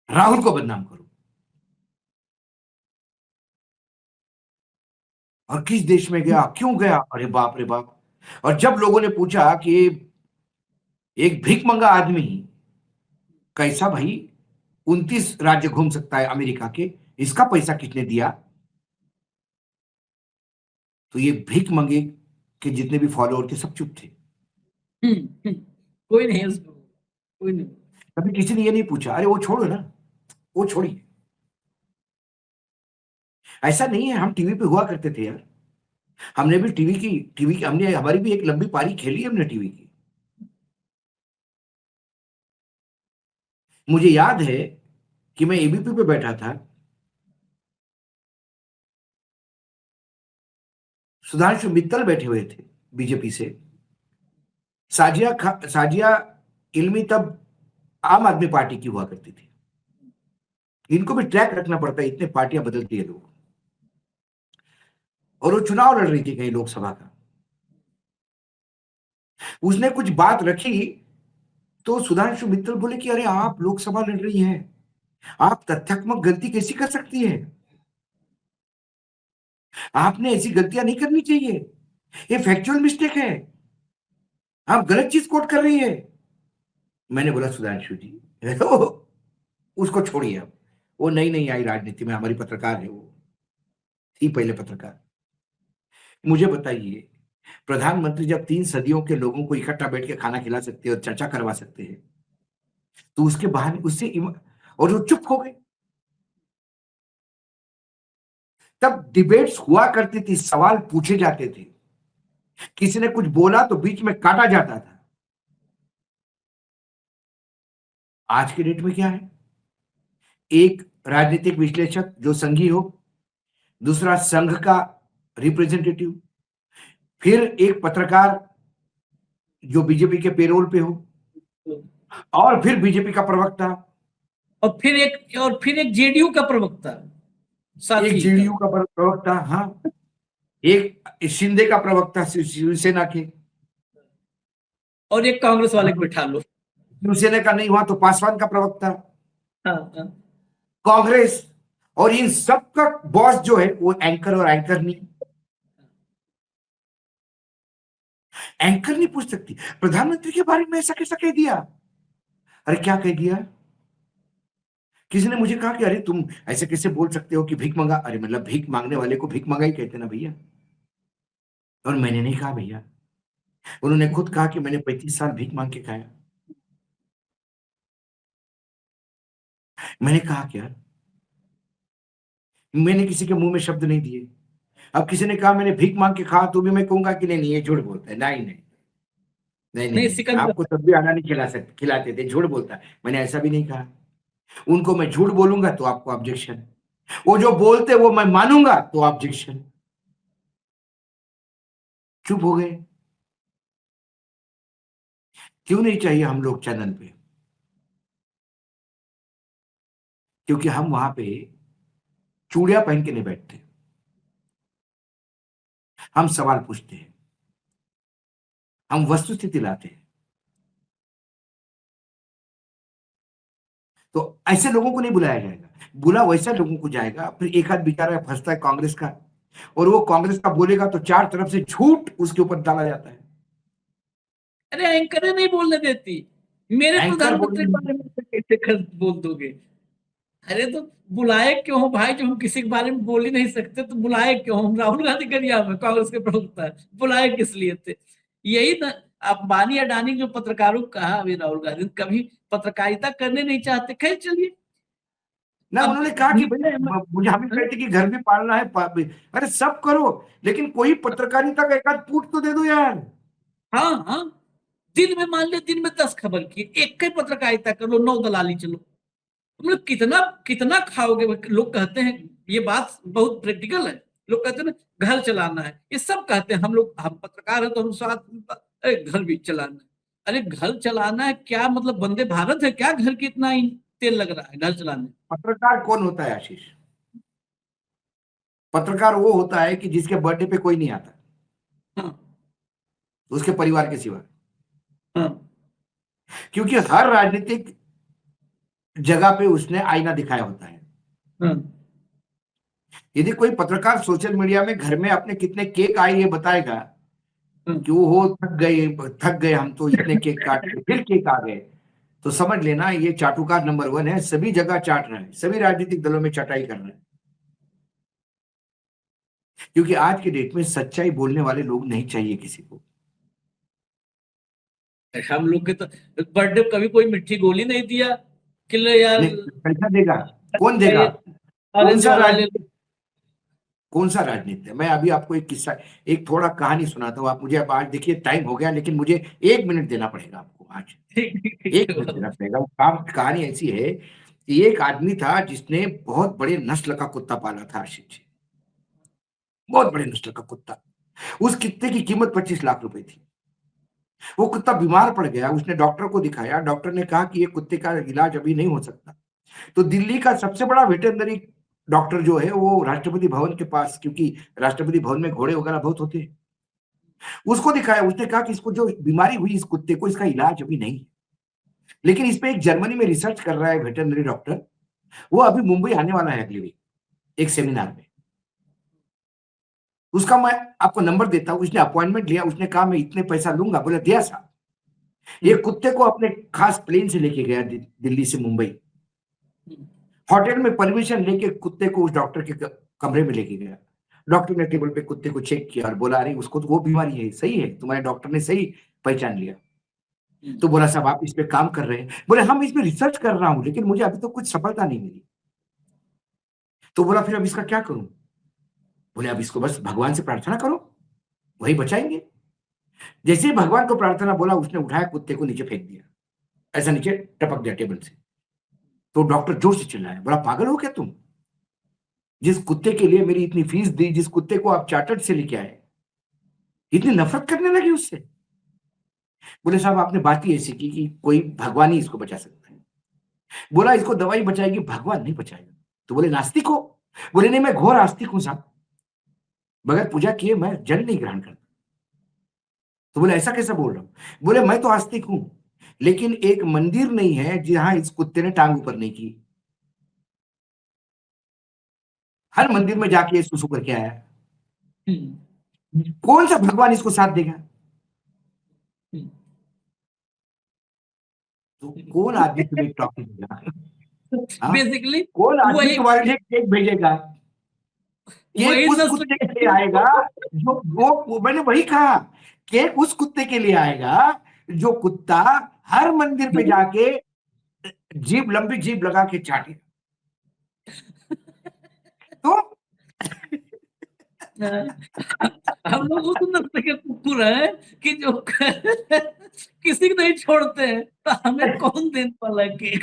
Speaker 3: राहुल को बदनाम करो। और किस देश में गया, क्यों गया, अरे बाप रे बाप। और जब लोगों ने पूछा कि एक भिखमंगा आदमी कैसा भाई 29 राज्य घूम सकता है अमेरिका के, इसका पैसा किसने दिया, तो ये भीख मंगे के जितने भी फॉलोअर थे सब चुप थे।
Speaker 1: कोई नहीं उसको, कोई नहीं।
Speaker 3: कभी किसी ने ये नहीं पूछा, अरे वो छोड़ो ना, वो छोड़िए। ऐसा नहीं है, हम टीवी पे हुआ करते थे यार। हमने भी टीवी की हमने, हमारी भी एक लंबी पारी खेली हमने टीवी की। मुझे याद है कि मैं एबीपी पे बैठा था, सुधांशु मित्तल बैठे हुए थे बीजेपी से, साजिया इल्मी तब आम आदमी पार्टी की हुआ करती थी। इनको भी ट्रैक रखना पड़ता है, इतने पार्टियां बदलती है लोग। और वो चुनाव लड़ रही थी कहीं लोकसभा का, उसने कुछ बात रखी तो सुधांशु मित्तल बोले कि अरे आप लोकसभा लड़ रही हैं, आप तथ्यात्मक गलती कैसी कर सकती है, आपने ऐसी गलतियां नहीं करनी चाहिए, ये फैक्चुअल मिस्टेक है, आप गलत चीज कोट कर रही है। मैंने बोला सुधांशु जी उसको छोड़िए, अब वो नई नई आई राजनीति में, हमारी पत्रकार है, वो थी पहले पत्रकार। मुझे बताइए, प्रधानमंत्री जब 3 सदियों के लोगों को इकट्ठा बैठ के खाना खिला सकते हैं और चर्चा करवा सकते हैं, तो उसके बहाने उससे और वो चुप हो गए। तब डिबेट्स हुआ करती थी, सवाल पूछे जाते थे, किसी ने कुछ बोला तो बीच में काटा जाता था। आज के डेट में क्या है? एक राजनीतिक विश्लेषक जो संघी हो, दूसरा संघ का रिप्रेजेंटेटिव, फिर एक पत्रकार जो बीजेपी के पेरोल पे हो, और फिर बीजेपी का प्रवक्ता,
Speaker 1: और फिर एक जेडीयू का प्रवक्ता साथ
Speaker 3: एक
Speaker 1: ही
Speaker 3: जेडीयू का प्रवक्ता, हाँ, एक शिंदे का प्रवक्ता शिवसेना के,
Speaker 1: और एक कांग्रेस वाले को बिठा लो।
Speaker 3: शिवसेना का नहीं हुआ तो पासवान का प्रवक्ता,
Speaker 1: हाँ, हाँ।
Speaker 3: कांग्रेस, और इन सब का बॉस जो है वो एंकर और एंकर नहीं। एंकर नहीं पूछ सकती प्रधानमंत्री के बारे में ऐसा कैसा कह दिया। अरे क्या कह दिया? किसी ने मुझे कहा कि अरे तुम ऐसे कैसे बोल सकते हो कि भीख मंगा। अरे मतलब भीख मांगने वाले को भीख मंगा ही कहते ना भैया। और मैंने नहीं कहा भैया, उन्होंने खुद कहा कि मैंने 35 साल भीख मांग के खाया। मैंने कहा क्या? मैंने किसी के मुंह में शब्द नहीं दिए। अब किसी ने कहा मैंने भीख मांग के खाया तो भी मैं कहूंगा कि नहीं नहीं, ये झूठ बोलता है। नहीं नहीं नहीं नहीं,
Speaker 1: नहीं,
Speaker 3: नहीं।
Speaker 1: सिकंदर।
Speaker 3: आपको तब भी आना नहीं खिलाते थे, झूठ बोलता है। मैंने ऐसा भी नहीं कहा। उनको मैं झूठ बोलूंगा तो आपको ऑब्जेक्शन, वो जो बोलते वो मैं मानूंगा तो ऑब्जेक्शन। चुप हो गए। क्यों नहीं चाहिए हम लोग चैनल पे? क्योंकि हम वहां पे चूड़ियां पहन के नहीं बैठते, हम सवाल पूछते हैं, हम वस्तुस्थिति लाते हैं। तो ऐसे लोगों को नहीं बुलाया जाएगा, बुला वैसा लोगों को जाएगा। फिर एक आध बेचारा फंसता है कांग्रेस का, और वो कांग्रेस का बोलेगा तो चार तरफ से झूठ उसके ऊपर डाला जाता है।
Speaker 1: अरे एंकर नहीं बोलने देती, मेरे
Speaker 3: एंकर
Speaker 1: प्रधानमंत्री के
Speaker 3: बोलने,
Speaker 1: बारे में तो कैसे बोल दोगे? अरे तो बुलाए क्यों हो भाई? जब हम किसी के बारे में बोल ही नहीं सकते तो बुलाए क्यों? हम राहुल गांधी गरिया में कांग्रेस के प्रवक्ता है, बुलाए किस लिए थे? यही ना अंबानी अडानी जो पत्रकारों को कहा अभी राहुल गांधी, कभी पत्रकारिता करने नहीं चाहते। खैर चलिए।
Speaker 3: ना
Speaker 1: अब
Speaker 3: उन्होंने कहा कि भैया मुझे, हम कहते कि घर भी पालना है अरे सब करो, लेकिन कोई पत्रकारिता का एक आध फूट तो दे दो यार।
Speaker 1: हाँ, हाँ। दिन में मान लो, दिन में 10 खबर की, एक ही पत्रकारिता कर लो, 9 दलाली चलो। तुम लोग कितना कितना खाओगे? लोग कहते हैं, ये बात बहुत प्रैक्टिकल है। लोग कहते हैं ना घर चलाना है, ये सब कहते हैं। हम पत्रकार हैं तो हम साथ में अरे घर भी चलाना है। अरे घर चलाना है क्या मतलब? वंदे भारत है क्या? घर की इतना ही तेल लग रहा है घर चलाने में?
Speaker 3: पत्रकार कौन होता है आशीष? पत्रकार वो होता है कि जिसके बर्थडे पे कोई नहीं आता,
Speaker 1: हाँ,
Speaker 3: उसके परिवार के सिवा।
Speaker 1: हाँ,
Speaker 3: क्योंकि हर राजनीतिक जगह पे उसने आईना दिखाया होता है।
Speaker 1: हाँ,
Speaker 3: यदि कोई पत्रकार सोशल मीडिया में घर में अपने कितने केक आए ये बताएगा
Speaker 1: हाँ।
Speaker 3: कि वो हो थक गए हम तो इतने केक काट के फिर केक आ गए, तो समझ लेना ये चाटुकार नंबर 1 है। सभी जगह चाट रहा है, सभी राजनीतिक दलों में चटाई कर रहा है। क्योंकि आज के डेट में सच्चाई बोलने वाले लोग नहीं चाहिए किसी को।
Speaker 1: हम लोग के तो बर्थडे कभी कोई मिट्टी गोली नहीं दिया कि ले यार
Speaker 3: नहीं, पैसा देगा कौन देगा? कौन
Speaker 1: ऑरेंज
Speaker 3: सा
Speaker 1: वाला ले लो।
Speaker 3: राजनीति, कौन सा राजनीति है? मैं अभी आपको एक किस्सा, एक थोड़ा कहानी सुनाता हूँ। आप मुझे, अब आज देखिए टाइम हो गया, लेकिन मुझे 1 मिनट देना पड़ेगा आपको आज।
Speaker 1: ठीक
Speaker 3: 1 मिनट
Speaker 1: है।
Speaker 3: देना पड़ेगा। वो काम, कहानी ऐसी है कि एक आदमी था जिसने बहुत बड़े नस्ल का कुत्ता पाला था आशीष जी, बहुत बड़े नस्ल का कुत्ता। उस कुत्ते की कीमत 25 लाख रुपए थी। वो कुत्ता बीमार पड़ गया, उसने डॉक्टर को दिखाया, डॉक्टर ने कहा कि ये कुत्ते का इलाज अभी नहीं हो सकता। तो दिल्ली का सबसे बड़ा वेटरनरी डॉक्टर जो है वो राष्ट्रपति भवन के पास, क्योंकि राष्ट्रपति भवन में घोड़े वगैरह बहुत होते हैं, उसको दिखाया। उसने कहा कि इसको जो बीमारी हुई इस कुत्ते को, इसका इलाज अभी नहीं है। लेकिन इस पे एक जर्मनी में रिसर्च कर रहा है वेटरनरी डॉक्टर, वो अभी मुंबई आने वाला है अगली वीक एक सेमिनार में। उसका मैं आपको नंबर देता हूं। उसने अपॉइंटमेंट लिया, उसने कहा मैं इतने पैसा लूंगा। बोला दिया साहब। ये कुत्ते को अपने खास प्लेन से लेके गया दिल्ली से मुंबई, होटल में परमिशन लेके कुत्ते को उस डॉक्टर के कमरे में लेके गया। डॉक्टर ने टेबल पे कुत्ते को चेक किया और बोला अरे उसको तो वो बीमारी है, सही है, तुम्हारे डॉक्टर ने सही पहचान लिया। तो बोला साहब आप इस पे काम कर रहे हैं? बोले हम इसमें रिसर्च कर रहा हूं, लेकिन मुझे अभी तो कुछ सफलता नहीं मिली। तो बोला फिर अब इसका क्या करूं? बोले अब इसको बस भगवान से प्रार्थना करो, वही बचाएंगे। जैसे ही भगवान को प्रार्थना बोला, उसने उठाया कुत्ते को नीचे फेंक दिया, ऐसा नीचे टपक दिया टेबल से। तो डॉक्टर जोर से चिल्लाया, बोला पागल हो क्या तुम? जिस कुत्ते के लिए मेरी इतनी फीस दी, जिस कुत्ते को आप चार्टर्ड से लेके आए, इतनी नफरत करने लगी उससे? बोले साहब आपने बात ही ऐसी की कि कोई भगवान ही इसको बचा सकता है। बोला इसको दवाई बचाएगी, भगवान नहीं बचाएगा। तो बोले नास्तिक हो? बोले नहीं, मैं घोर आस्तिक हूं साहब, बगैर पूजा किए मैं जल नहीं ग्रहण करता। तो बोले ऐसा कैसा बोल रहा हूं? बोले मैं तो आस्तिक हूं, लेकिन एक मंदिर नहीं है जहां इस कुत्ते ने टांग ऊपर नहीं की। हर मंदिर में जाके ये सुसु करके आया। कौन सा भगवान इसको साथ देगा? तो कौन आदमी तुम्हें टॉपिक देगा? हाँ?
Speaker 1: बेसिकली
Speaker 3: कौन आदमी
Speaker 1: वही
Speaker 3: तुम्हारे लिए केक भेजेगा? केक
Speaker 1: वही
Speaker 3: उस
Speaker 1: नस्ल
Speaker 3: कुत्ते के लिए आएगा जो वो मैंने वही कहा, केक उस कुत्ते के लिए आएगा जो कुत्ता हर मंदिर पे जाके जीभ, लंबी जीभ लगा के चाटे। तो
Speaker 1: हम लोग उस नस्ल के कुकुर हैं कि जो किसी को नहीं छोड़ते हैं, तो हमें कौन देने वाला है केक?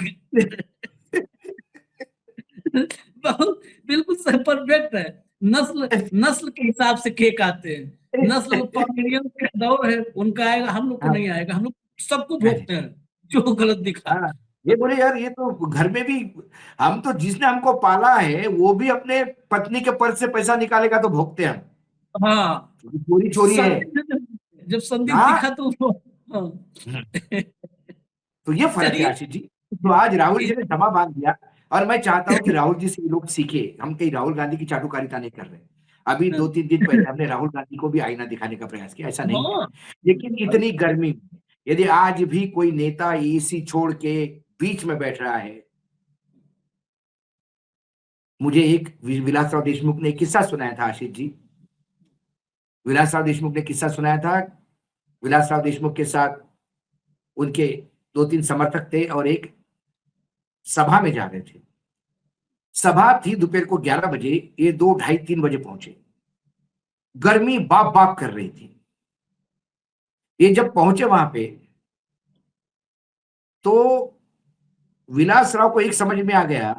Speaker 1: बहुत बिल्कुल परफेक्ट है। नस्ल नस्ल के हिसाब से केक आते हैं। नस्ल पॉमेरियन का दौर है, उनका आएगा, हम लोग को नहीं आएगा। हम लोग सबको भोगते हैं जो गलत दिखा।
Speaker 3: हाँ, ये बोले यार ये तो घर में भी, हम तो जिसने हमको पाला है वो भी अपने पत्नी के पर्स से पैसा निकालेगा तो भोगते हैं हम।
Speaker 1: हाँ,
Speaker 3: चोरी चोरी है।
Speaker 1: जब संदीप
Speaker 3: हाँ,
Speaker 1: दिखा तो हाँ।
Speaker 3: तो ये फर्क है
Speaker 1: चलिए।
Speaker 3: आशीष जी। तो आज राहुल जी ने क्षमा मांग दिया, और मैं चाहता हूं कि राहुल जी से ये लोग सीखे। हम कहीं राहुल गांधी की चाटुकारिता नहीं कर रहे। अभी 2-3 दिन पहले हमने राहुल गांधी को भी आईना दिखाने का प्रयास किया, ऐसा नहीं है।
Speaker 1: हाँ,
Speaker 3: लेकिन इतनी गर्मी में यदि आज भी कोई नेता एसी छोड़ के बीच में बैठ रहा है, मुझे एक विलासराव देशमुख ने एक किस्सा सुनाया था आशीष जी। विलासराव देशमुख ने किस्सा सुनाया था। विलासराव देशमुख के साथ उनके 2-3 समर्थक थे और एक सभा में जा रहे थे। सभा थी दोपहर को 11 बजे, ये 2, ढाई, 3 बजे पहुंचे। गर्मी बाप बाप कर रही थी। ये जब पहुंचे वहां पे, तो विलासराव को एक समझ में आ गया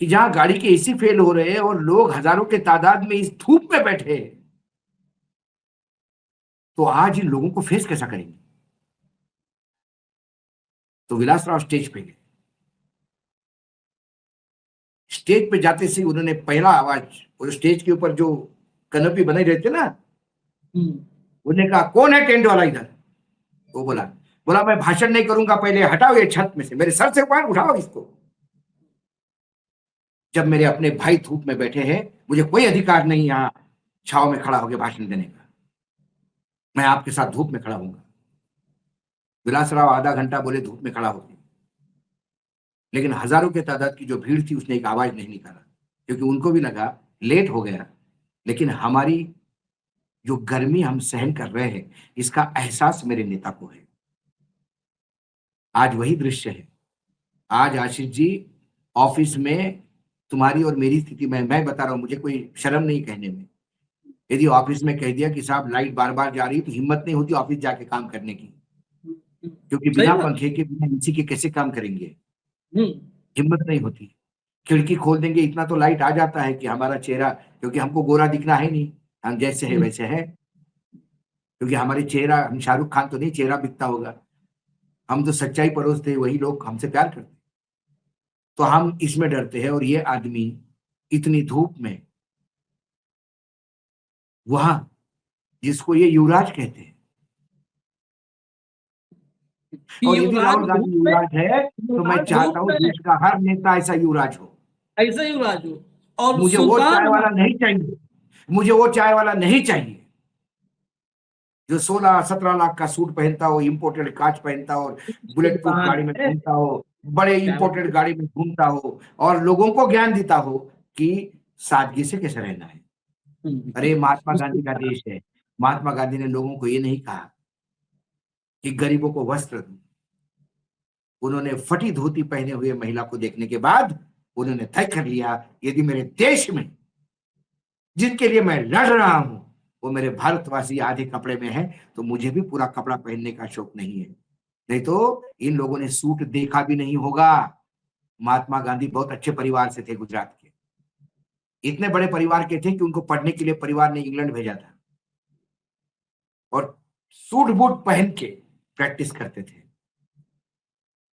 Speaker 3: कि जहां गाड़ी के एसी फेल हो रहे हैं और लोग हजारों के तादाद में इस धूप में बैठे, तो आज इन लोगों को फेस कैसा करेंगे। तो विलासराव स्टेज पे गए। स्टेज पे जाते से उन्होंने पहला आवाज, और स्टेज के ऊपर जो कनपी बने रहते ना, उन्होंने कहा कौन है टेंट वाला इधर? वो बोला मैं भाषण नहीं करूंगा, पहले हटाओ ये छत में से, मेरे सर से उठाओ इसको। जब मेरे अपने भाई धूप में बैठे हैं, मुझे कोई अधिकार नहीं यहां छाव में खड़ा होकर भाषण देने का। मैं आपके साथ धूप में खड़ा हूंगा। विलासराव आधा घंटा बोले धूप में खड़ा होकर, लेकिन हजारों के तादाद की जो भीड़ थी उसने एक आवाज नहीं निकाला, क्योंकि उनको भी लगा लेट हो गया, लेकिन हमारी जो गर्मी हम सहन कर रहे हैं इसका एहसास मेरे नेता को है। आज वही दृश्य है। आज आशीष जी ऑफिस में तुम्हारी और मेरी स्थिति में, मैं बता रहा हूं, मुझे कोई शर्म नहीं कहने में। यदि ऑफिस में कह दिया कि साहब लाइट बार बार जा रही, तो हिम्मत नहीं होती ऑफिस जाके काम करने की, क्योंकि बिना पंखे के, बिना एसी के कैसे काम करेंगे। हिम्मत नहीं होती। खिड़की खोल देंगे, इतना तो लाइट आ जाता है कि हमारा चेहरा, क्योंकि हमको गोरा दिखना है नहीं, हम जैसे है वैसे है, क्योंकि हमारे चेहरा, हम शाहरुख खान तो नहीं चेहरा बिकता होगा, हम तो सच्चाई परोसते, वही लोग हमसे प्यार करते। तो हम इसमें डरते हैं। और ये आदमी इतनी धूप में, वहां जिसको ये युवराज कहते हैं, और यदि राहुल गांधी युवराज है तो मैं चाहता हूं देश का हर नेता ऐसा युवराज हो,
Speaker 1: ऐसा युवराज हो। और
Speaker 3: मुझे वो चाय वाला नहीं चाहिए, मुझे वो चाय वाला नहीं चाहिए जो 16-17 लाख का सूट पहनता हो, इंपोर्टेड कांच पहनता हो, बुलेट प्रूफ गाड़ी में घूमता हो, बड़े इंपोर्टेड गाड़ी में घूमता हो, और लोगों को ज्ञान देता हो कि सादगी से कैसे रहना है। अरे महात्मा गांधी का देश है। महात्मा गांधी ने लोगों को ये नहीं कहा कि गरीबों को वस्त्र दो। उन्होंने फटी धोती पहने हुए महिला को देखने के बाद उन्होंने तय कर लिया, यदि मेरे देश में जिनके लिए मैं लड़ रहा हूं वो मेरे भारतवासी आधे कपड़े में है, तो मुझे भी पूरा कपड़ा पहनने का शौक नहीं है। नहीं तो इन लोगों ने सूट देखा भी नहीं होगा। महात्मा गांधी बहुत अच्छे परिवार से थे, गुजरात के, इतने बड़े परिवार के थे कि उनको पढ़ने के लिए परिवार ने इंग्लैंड भेजा था और सूट बूट पहन के प्रैक्टिस करते थे।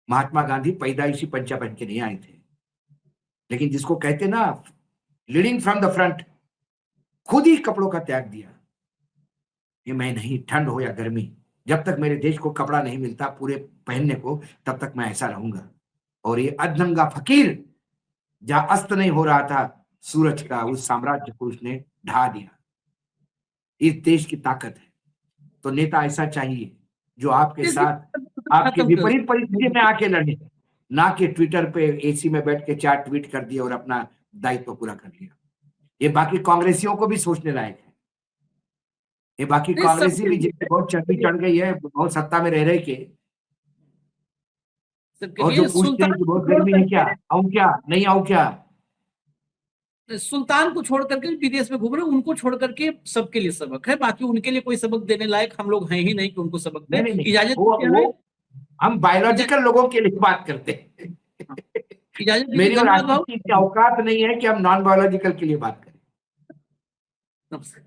Speaker 3: महात्मा गांधी पैदाइशी पंचा पहन के नहीं आए थे, लेकिन जिसको कहते ना लीडिंग फ्रॉम द फ्रंट, खुद ही कपड़ों का त्याग दिया। ये मैं नहीं, ठंड हो या गर्मी, जब तक मेरे देश को कपड़ा नहीं मिलता पूरे पहनने को, तब तक मैं ऐसा रहूंगा। और ये अधनंगा फकीर जहां अस्त नहीं हो रहा था सूरज का, उस साम्राज्य को उसने ढा दिया। इस देश की ताकत है। तो नेता ऐसा चाहिए जो आपके साथ आपके विपरीत परिस्थिति में आके लड़े, ना कि ट्विटर पे एसी में बैठ के 4 ट्वीट कर दिए और अपना दायित्व पूरा कर लिया। ये बाकी कांग्रेसियों को भी सोचने लायक है। ये बाकी कांग्रेसी भी जिनकी बहुत चर्बी चढ़ गई है, बहुत सत्ता में रह के, और जो पूछते हैं कि बहुत गर्मी है, क्या आऊं, क्या नहीं आऊं, क्या
Speaker 1: सुल्तान को छोड़ करके विदेश में घूम रहे, उनको छोड़ करके सबके लिए सबक है। बाकी उनके लिए कोई सबक देने लायक हम लोग हैं ही नहीं कि उनको सबक दें। इजाजत
Speaker 3: वो हम बायोलॉजिकल लोगों के लिए बात करते हैं।
Speaker 1: इजाजत
Speaker 3: मेरी और आशीष की औकात नहीं है कि हम नॉन बायोलॉजिकल के लिए बात करें।
Speaker 1: नमस्कार।